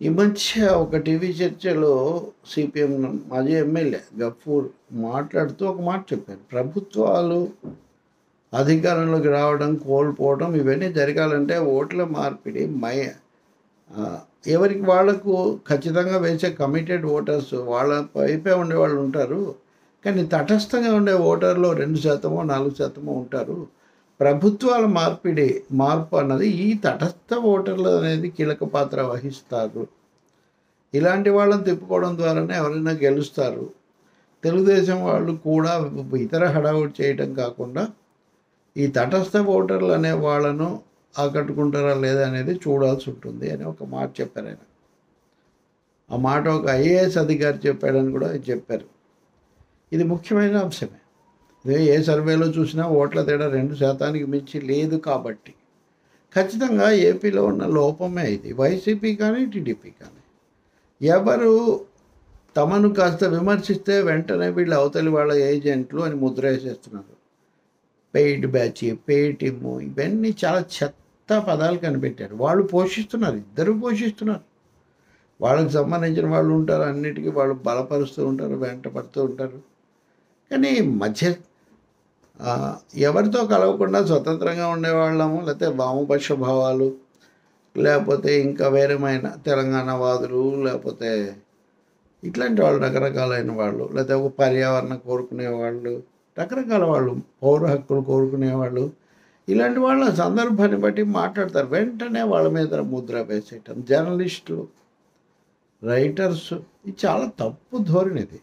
ఈ మధ్య ఒక టీవీ చర్చలో సిపిఎం మాజీ ఎమ్మెల్యే గఫూర్ మాట్లాడుతూ ఒక మాట చెప్పారు. ప్రభుత్వాలు అధికారంలోకి రావడం, కోల్పోవడం ఇవన్నీ జరగాలంటే ఓట్ల మార్పిడి ఎవరికి వాళ్లకు ఖచ్చితంగా వేసే కమిటెడ్ ఓటర్స్ వాళ్ళ వైపే ఉండేవాళ్ళు ఉంటారు. కానీ తటస్థంగా ఉండే ఓటర్లు 2%, 4% ఉంటారు. ప్రభుత్వాల మార్పు అన్నది ఈ తటస్థ ఓటర్లు అనేది కీలక పాత్ర వహిస్తారు. ఇలాంటి వాళ్ళని తిప్పుకోవడం ద్వారానే ఎవరైనా గెలుస్తారు. తెలుగుదేశం వాళ్ళు కూడా ఇతర హడావుడి చేయడం కాకుండా ఈ తటస్థ ఓటర్లు అనే వాళ్ళను ఆకట్టుకుంటారా లేదా అనేది చూడాల్సి ఉంటుంది అని ఒక మాట చెప్పారు ఆయన. ఆ మాట ఒక ఐఏఎస్ అధికారి చెప్పాడని కూడా చెప్పారు. ఇది ముఖ్యమైన అంశమే. ఏ సర్వేలో చూసినా ఓట్ల తేడా 2% మించి లేదు. కాబట్టి ఖచ్చితంగా ఏపీలో ఉన్న లోపమే ఇది. వైసీపీ కానీ టీడీపీ కానీ ఎవరు తమను కాస్త విమర్శిస్తే వెంటనే వీళ్ళు అవతలి వాళ్ళ ఏజెంట్లు అని ముద్ర వేసేస్తున్నారు. పెయిడ్ బ్యాచ్, పేటిఎమ్ ఇవన్నీ చాలా చెత్త పదాలు కనిపెట్టారు. వాళ్ళు పోషిస్తున్నారు, ఇద్దరు పోషిస్తున్నారు. వాళ్ళకి సంబంధించిన వాళ్ళు ఉంటారు, అన్నిటికీ వాళ్ళు బలపరుస్తూ ఉంటారు, వెంట పడుతూ ఉంటారు. కానీ మధ్య ఎవరితో కలవకుండా స్వతంత్రంగా ఉండేవాళ్ళము, లేకపోతే వామపక్ష భావాలు, లేకపోతే ఇంకా వేరేమైన తెలంగాణ వాదులు, లేకపోతే ఇట్లాంటి వాళ్ళు రకరకాలైన వాళ్ళు, లేకపోతే ఒక పర్యావరణ కోరుకునేవాళ్ళు, రకరకాల వాళ్ళు, పౌర హక్కులు కోరుకునేవాళ్ళు, ఇలాంటి వాళ్ళ సందర్భాన్ని బట్టి మాట్లాడతారు. వెంటనే వాళ్ళ మీద ముద్ర వేసేయటం. జర్నలిస్టులు, రైటర్స్, ఇది చాలా తప్పు ధోరణిది.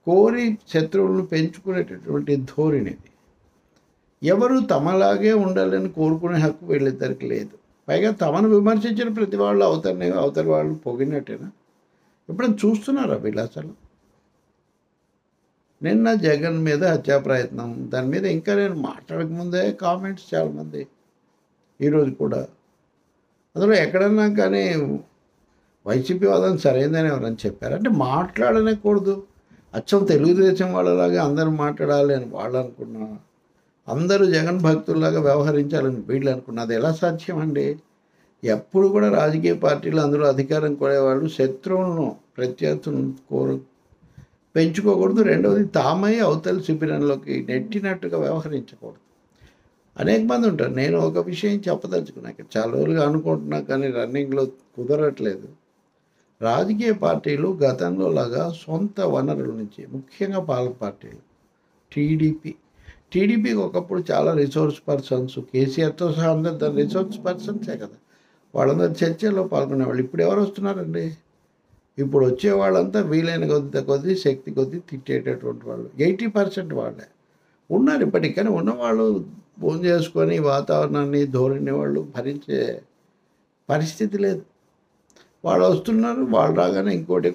కోరి శత్రువులను పెంచుకునేటటువంటి ధోరణిది. ఎవరు తమలాగే ఉండాలని కోరుకునే హక్కు వీళ్ళిద్దరికి లేదు. పైగా తమను విమర్శించిన ప్రతి వాళ్ళు అవతలి వాళ్ళు పొగినట్టేనా? ఎప్పుడైనా చూస్తున్నారా వీళ్ళు అసలు? నిన్న జగన్ మీద హత్యా ప్రయత్నం, దాని మీద ఇంకా నేను మాట్లాడకముందే కామెంట్స్ చాలామంది, ఈరోజు కూడా. అందులో ఎక్కడన్నా కానీ వైసీపీ వాదన సరైందని ఎవరైనా చెప్పారు అంటే మాట్లాడనేకూడదు. అచ్చం తెలుగుదేశం వాళ్ళలాగా అందరూ మాట్లాడాలి అని వాళ్ళు అనుకున్నా, అందరూ జగన్ భక్తుల్లాగా వ్యవహరించాలని వీళ్ళు అనుకున్నా. అది ఎలా సాధ్యం అండి? ఎప్పుడు కూడా రాజకీయ పార్టీలు అందులో అధికారం కోరేవాళ్ళు శత్రువులను, ప్రత్యర్థులను పెంచుకోకూడదు. రెండవది తామై అవతల శిబిరంలోకి నెట్టినట్టుగా వ్యవహరించకూడదు. అనేక మంది ఉంటారు. నేను ఒక విషయం చెప్పదలుచుకున్నాక చాలా రోజులుగా అనుకుంటున్నా, కానీ రన్నింగ్లో కుదరట్లేదు. రాజకీయ పార్టీలు గతంలో లాగా సొంత వనరుల నుంచి, ముఖ్యంగా పాలక పార్టీలు, టీడీపీకి ఒకప్పుడు చాలా రిసోర్స్ పర్సన్స్, కేసీఆర్తో సహా అందరు దాని రిసోర్స్ పర్సన్సే కదా, వాళ్ళందరూ చర్చల్లో పాల్గొనేవాళ్ళు. ఇప్పుడు ఎవరు వస్తున్నారండి? ఇప్పుడు వచ్చే వాళ్ళంతా వీలైన కొద్ది శక్తి కొద్దీ తిట్టేటటువంటి వాళ్ళు 80% వాళ్ళే ఉన్నారు ఇప్పటికి. కానీ ఉన్నవాళ్ళు ఫోన్ చేసుకొని వాతావరణాన్ని, ధోరణి వాళ్ళు భరించే పరిస్థితి లేదు. వాళ్ళు వస్తున్నారు, వాళ్ళు రాగానే ఇంకోటి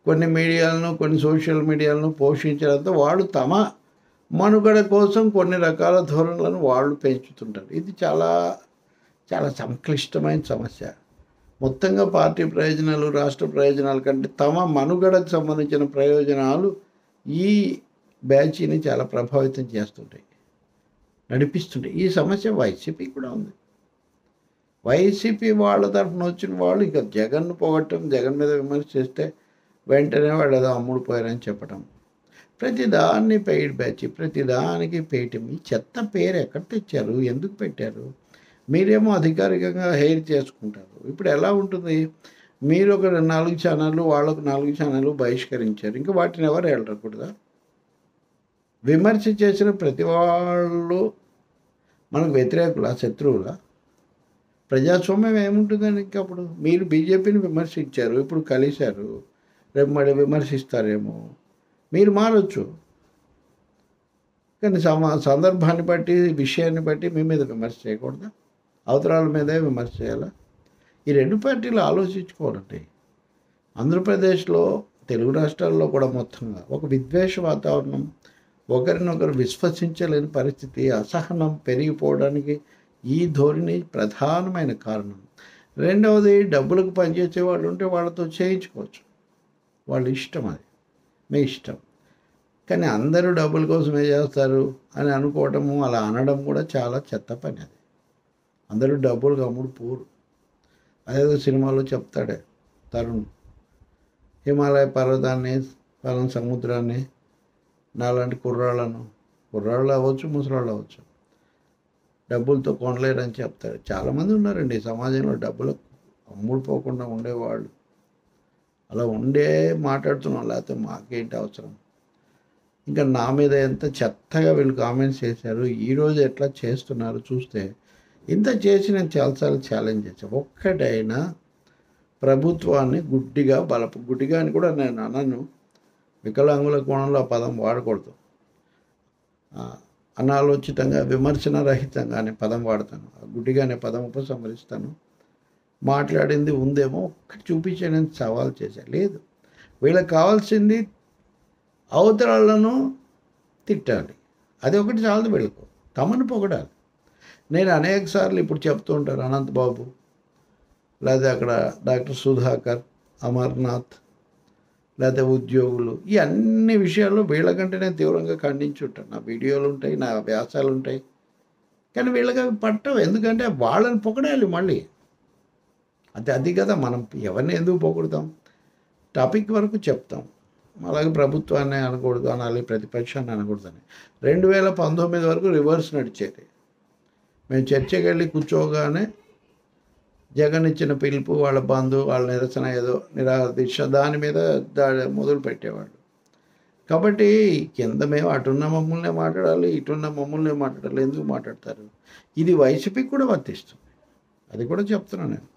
కొన్ని మీడియాలను, కొన్ని సోషల్ మీడియాలను పోషించడంతో వాళ్ళు తమ మనుగడ కోసం కొన్ని రకాల ధోరణులను వాళ్ళు పెంచుతుంటారు. ఇది చాలా చాలా సంక్లిష్టమైన సమస్య. మొత్తంగా పార్టీ ప్రయోజనాలు, రాష్ట్ర ప్రయోజనాల కంటే తమ మనుగడకు సంబంధించిన ప్రయోజనాలు ఈ బ్యాచ్ని చాలా ప్రభావితం చేస్తుంటాయి, నడిపిస్తుంటాయి. ఈ సమస్య వైసీపీ కూడా ఉంది. వైసీపీ వాళ్ళ తరఫున వచ్చిన వాళ్ళు ఇక జగన్ను పొగట్టం, జగన్ మీద విమర్శ చేస్తే వెంటనే వాళ్ళు ఏదో అమ్ముడుపోయారని చెప్పడం, ప్రతిదాన్ని పెయిడ్ బ్యాచ్, ప్రతిదానికి పేటిఎం. ఈ చెత్త పేరు ఎక్కడ తెచ్చారు? ఎందుకు పెట్టారు? మీరేమో అధికారికంగా హెయిర్ చేసుకుంటారు. ఇప్పుడు ఎలా ఉంటుంది? మీరు ఒక 4 ఛానళ్ళు, వాళ్ళకు 4 ఛానళ్ళు బహిష్కరించారు. ఇంకా వాటిని ఎవరు వెళ్ళకూడదా? విమర్శ చేసిన ప్రతి వాళ్ళు మనకు వ్యతిరేకులా, శత్రువులా? ప్రజాస్వామ్యం ఏముంటుందండి? ఇంకా అప్పుడు మీరు బీజేపీని విమర్శించారు, ఇప్పుడు కలిశారు, రేపు మళ్ళీ విమర్శిస్తారేమో. మీరు మారచ్చు, కానీ సందర్భాన్ని బట్టి, విషయాన్ని బట్టి మీ మీద విమర్శ చేయకూడదా? అవతరాల మీదే విమర్శ చేయాలా? ఈ 2 పార్టీలు ఆలోచించుకోవాలండి. ఆంధ్రప్రదేశ్లో, తెలుగు రాష్ట్రాల్లో కూడా మొత్తంగా ఒక విద్వేష వాతావరణం, ఒకరినొకరు విశ్వసించలేని పరిస్థితి, అసహనం పెరిగిపోవడానికి ఈ ధోరణి ప్రధానమైన కారణం. రెండవది, డబ్బులకు పనిచేసే వాళ్ళు ఉంటే వాళ్ళతో చేయించుకోవచ్చు, వాళ్ళ ఇష్టం, అది మీ ఇష్టం. కానీ అందరూ డబ్బుల కోసమే చేస్తారు అని అనుకోవటము, అలా అనడం కూడా చాలా చెత్త పని. అది అందరూ డబ్బులు అమ్ముడు పోరు. అదేదో సినిమాలో చెప్తాడే తరుణ్, హిమాలయ పర్వతాన్ని, పరం సముద్రాన్ని, నాలాంటి కుర్రాళ్ళు అవ్వచ్చు, ముసలాళ్ళు అవ్వచ్చు, డబ్బులతో కొనలేరని చెప్తాడు. చాలామంది ఉన్నారండి సమాజంలో డబ్బులకు అమ్ముడుపోకుండా ఉండేవాళ్ళు. అలా మాట్లాడుతున్నాం, లేకపోతే మాకేంటి అవసరం. ఇంకా నా మీద ఎంత చెత్తగా వీళ్ళు కామెంట్స్ చేశారు, ఈరోజు ఎట్లా చేస్తున్నారు చూస్తే. ఇంత చేసి నేను చాలాసార్లు ఛాలెంజ్ చేశాను. ఒక్కటైనా ప్రభుత్వాన్ని గుడ్డిగా అని కూడా నేను అనను, వికలాంగుల కోణంలో ఆ పదం వాడకూడదు. అనాలోచితంగా విమర్శన రహితంగా అనే పదం వాడతాను, గుడ్డిగా అనే పదం ఉపసంహరిస్తాను. మాట్లాడింది ఉందేమో ఒక్కటి చూపించానని సవాల్ చేశాను. లేదు, వీళ్ళకి కావాల్సింది అవతరాలను తిట్టాలి, అది ఒకటి చాలదు. వీళ్ళకు తమను పొగడాలి. నేను అనేక సార్లు ఇప్పుడు చెప్తూ ఉంటాను, అనంతబాబు, లేదా అక్కడ డాక్టర్ సుధాకర్, అమర్నాథ్, లేదా ఉద్యోగులు, ఈ అన్ని విషయాల్లో వీళ్ళకంటే నేను తీవ్రంగా ఖండించుంటాను. నా వీడియోలు ఉంటాయి, నా వ్యాసాలు ఉంటాయి. కానీ వీళ్ళకి అవి పట్టవు. ఎందుకంటే వాళ్ళని పొగడాలి మళ్ళీ. అది కదా, మనం ఎవరిని ఎందుకు పొగుడతాం, టాపిక్ వరకు చెప్తాం. అలాగే ప్రభుత్వాన్ని అనకూడదు అనాలి, ప్రతిపక్షాన్ని అనకూడదని. 2019 వరకు రివర్స్ నడిచేది. మేము చర్చకి వెళ్ళి కూర్చోగానే జగన్ ఇచ్చిన పిలుపు, వాళ్ళ బంధు, వాళ్ళ నిరసన, ఏదో నిరాహార దీక్ష, దాని మీద మొదలు పెట్టేవాళ్ళు. కాబట్టి కింద మేము అటున్న మమ్మల్నే మాట్లాడాలి, ఇటున్న మమ్మల్నే మాట్లాడాలి. ఎందుకు మాట్లాడతారు? ఇది వైసీపీకి కూడా వర్తిస్తుంది, అది కూడా చెప్తున్నాను నేను.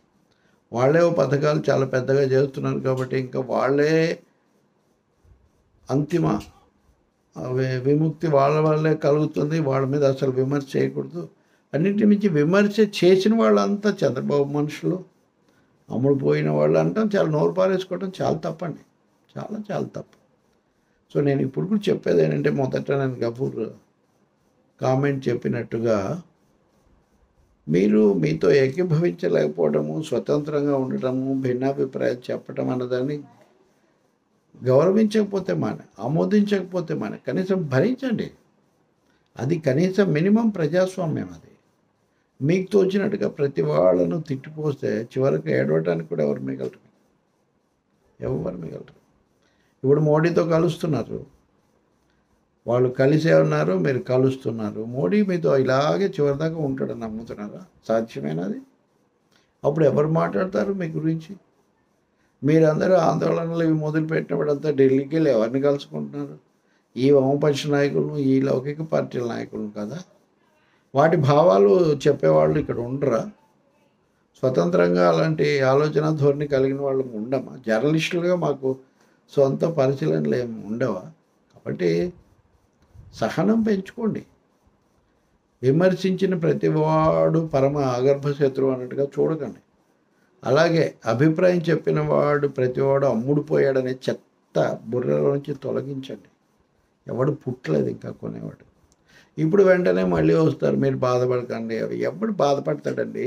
వాళ్ళే పథకాలు చాలా పెద్దగా చేస్తున్నారు కాబట్టి ఇంకా వాళ్ళే అంతిమ విముక్తి వాళ్ళే కలుగుతుంది. వాళ్ళ మీద అసలు విమర్శ చేయకూడదు. అన్నింటి మించి విమర్శ చేసిన వాళ్ళంతా చంద్రబాబు మనుషులు, అమ్ముడు పోయిన వాళ్ళు అంటాం. చాలా నోరు పారేసుకోవడం చాలా తప్పండి, చాలా తప్పు. సో నేను ఇప్పుడు కూడా చెప్పేది ఏంటంటే, మొదట నేను గఫూర్ కామెంట్ చెప్పినట్టుగా మీరు మీతో ఏకీభవించలేకపోవడము, స్వతంత్రంగా ఉండటము, భిన్నాభిప్రాయాలు చెప్పటం అన్నదాన్ని గౌరవించకపోతే ఆమోదించకపోతే కనీసం భరించండి. అది కనీసం మినిమం ప్రజాస్వామ్యం. అది మీకు తోచినట్టుగా ప్రతి వాళ్ళను తిట్టిపోస్తే చివరికి ఏడవటానికి కూడా ఎవరు మిగలరు. ఇప్పుడు మోడీతో కలుస్తున్నారు, వాళ్ళు కలిసే ఉన్నారు, మీరు కలుస్తున్నారు. మోడీ మీతో ఇలాగే చివరిదాకా ఉంటాడని నమ్ముతున్నారా? సాధ్యమేనది? అప్పుడు ఎవరు మాట్లాడతారు మీ గురించి? మీరందరూ ఆందోళనలు ఇవి మొదలుపెట్టినప్పుడంతా ఢిల్లీకి వెళ్ళి ఎవరిని కలుసుకుంటున్నారు? ఈ వామపక్ష నాయకులను, ఈ లౌకిక పార్టీల నాయకులను కదా. వాటి భావాలు చెప్పేవాళ్ళు ఇక్కడ ఉండరా? స్వతంత్రంగా అలాంటి ఆలోచన ధోరణి కలిగిన వాళ్ళు ఉండమా? జర్నలిస్టులుగా మాకు సొంత పరిశీలనలు ఏమి ఉండవా? కాబట్టి సహనం పెంచుకోండి. విమర్శించిన ప్రతివాడు పరమ ఆగర్భ శత్రువు అన్నట్టుగా చూడకండి. అలాగే అభిప్రాయం చెప్పిన వాడు ప్రతివాడు అమ్ముడుపోయాడనే చెత్త బుర్రలో నుంచి తొలగించండి. ఎవడు పుట్టలేదు ఇంకా కొనేవాడు. ఇప్పుడు వెంటనే మళ్ళీ వస్తారు, మీరు బాధపడకండి. అవి ఎవడు బాధపడతాడండి?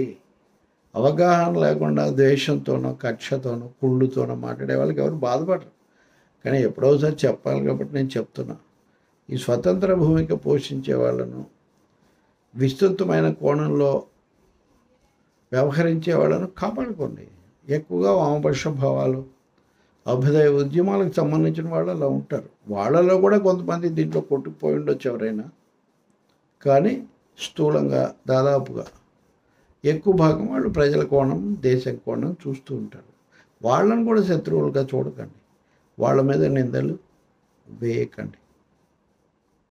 అవగాహన లేకుండా ద్వేషంతోనో, కక్షతోనో, కుళ్ళుతోనో మాట్లాడే వాళ్ళకి ఎవరు బాధపడరు. కానీ ఎప్పుడోసారి చెప్పాలి కాబట్టి నేను చెప్తున్నా. ఈ స్వతంత్ర భూమిక పోషించే వాళ్ళను, విస్తృతమైన కోణంలో వ్యవహరించే వాళ్ళను కాపాడుకోండి. ఎక్కువగా వామపక్ష భావాలు, అభ్యుదయ ఉద్యమాలకు సంబంధించిన వాళ్ళు అలా ఉంటారు. వాళ్ళలో కూడా కొంతమంది దీంట్లో కొట్టుకుపోయి ఉండొచ్చు ఎవరైనా. కానీ స్థూలంగా దాదాపుగా ఎక్కువ భాగం వాళ్ళు ప్రజల కోణం, దేశం కోణం చూస్తూ ఉంటారు. వాళ్ళను కూడా శత్రువులుగా చూడకండి, వాళ్ళ మీద నిందలు వేయకండి.